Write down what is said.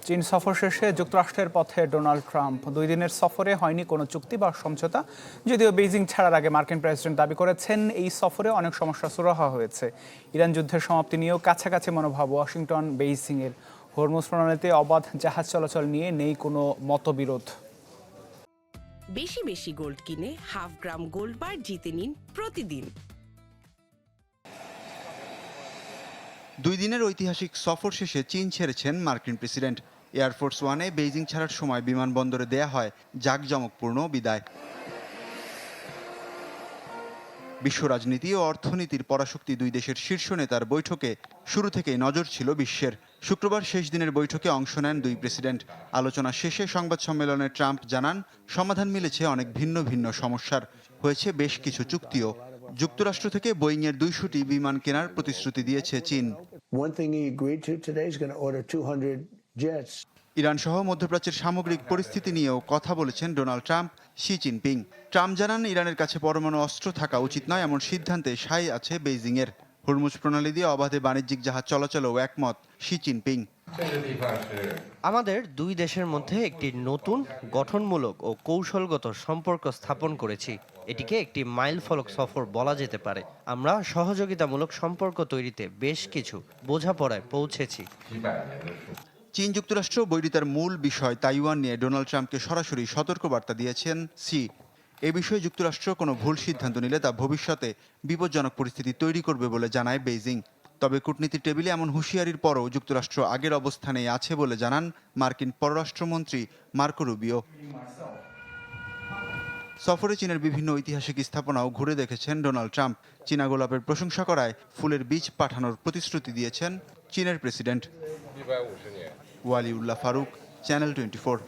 চীন সফর শেষে যুক্তরাষ্ট্রের পথে ডোনাল্ড ট্রাম্প 2 দিনের সফরে হয়নি কোনো চুক্তি বা সমঝোতা। যদিও বেইজিং ছাড়ার আগে মার্কিন প্রেসিডেন্ট দাবি করেছেন এই সফরে অনেক সমস্যা সুরাহা হয়েছে। ইরান যুদ্ধের সমাপ্তি নিয়েও কাছাকাছি মনোভাব ওয়াশিংটন বেইজিংয়ের। হরমুজ প্রণালীতে অবাধ জাহাজ চলাচল নিয়ে নেই কোনো মতবিরোধ। বেশি বেশি গোল্ড কিনে হাফ গ্রাম গোল্ড বার জিতে নিন প্রতিদিন। 2 দিনের ঐতিহাসিক সফর শেষে চীন ছেড়েছেন মার্কিন প্রেসিডেন্ট। এয়ারফোর্স ওয়ানে বেইজিং ছাড়ার সময় বিমানবন্দরে দেয়া হয় জাঁকজমকপূর্ণ বিদায়। বিশ্ব রাজনীতি ও অর্থনীতির পরাশক্তি দুই দেশের শীর্ষ নেতার বৈঠকে শুরু থেকেই নজর ছিল বিশ্বের। শুক্রবার শেষ দিনের বৈঠকে অংশ নেন দুই প্রেসিডেন্ট। আলোচনা শেষে সংবাদ সম্মেলনে ট্রাম্প জানান, সমাধান মিলেছে অনেক ভিন্ন ভিন্ন সমস্যার, হয়েছে বেশ কিছু চুক্তিও। যুক্তরাষ্ট্র থেকে বোয়িংয়ের 200টি বিমান কেনার প্রতিশ্রুতি দিয়েছে চীন। ইরান সহ মধ্যপ্রাচ্যের সামগ্রিক পরিস্থিতি নিয়েও কথা বলেছেন Donald Trump, Xi Jinping. Trump জানান, ইরানের কাছে পরমাণু অস্ত্র থাকা উচিত নয় এমন সিদ্ধান্তে সায় আছে বেইজিংয়ের। হরমুজ প্রণালী দিয়ে অবাধে বাণিজ্যিক জাহাজ চলাচলেও একমত শি জিনপিং। আমাদের দুই দেশের মধ্যে একটি নতুন গঠনমূলক ও কৌশলগত সম্পর্ক স্থাপন করেছি। এটিকে একটি মাইলফলক সফর বলা যেতে পারে। আমরা সহযোগিতামূলক সম্পর্ক তৈরিতে বেশ কিছু বোঝাপড়ায় পৌঁছেছি। চীন যুক্তরাষ্ট্র বৈরিতার মূল বিষয় তাইওয়ান নিয়ে ডোনাল্ড ট্রাম্পকে সরাসরি সতর্কবার্তা দিয়েছেন সি। এ বিষয়ে যুক্তরাষ্ট্র কোনো ভুল সিদ্ধান্ত নিলে তা ভবিষ্যতে বিপজ্জনক পরিস্থিতি তৈরি করবে বলে জানায় বেইজিং। তবে কূটনীতির টেবিলে এমন হুঁশিয়ারির পরও যুক্তরাষ্ট্র আগের অবস্থানেই আছে বলে জানান মার্কিন পররাষ্ট্রমন্ত্রী মার্কো রুবিও। সফরে চীনের বিভিন্ন ঐতিহাসিক স্থাপনাও ঘুরে দেখেছেন ডোনাল্ড ট্রাম্প। চীনা গোলাপের প্রশংসা করায় ফুলের বীজ পাঠানোর প্রতিশ্রুতি দিয়েছেন চীনের প্রেসিডেন্ট। ওয়ালিউল্লাহ ফারুক, চ্যানেল 24।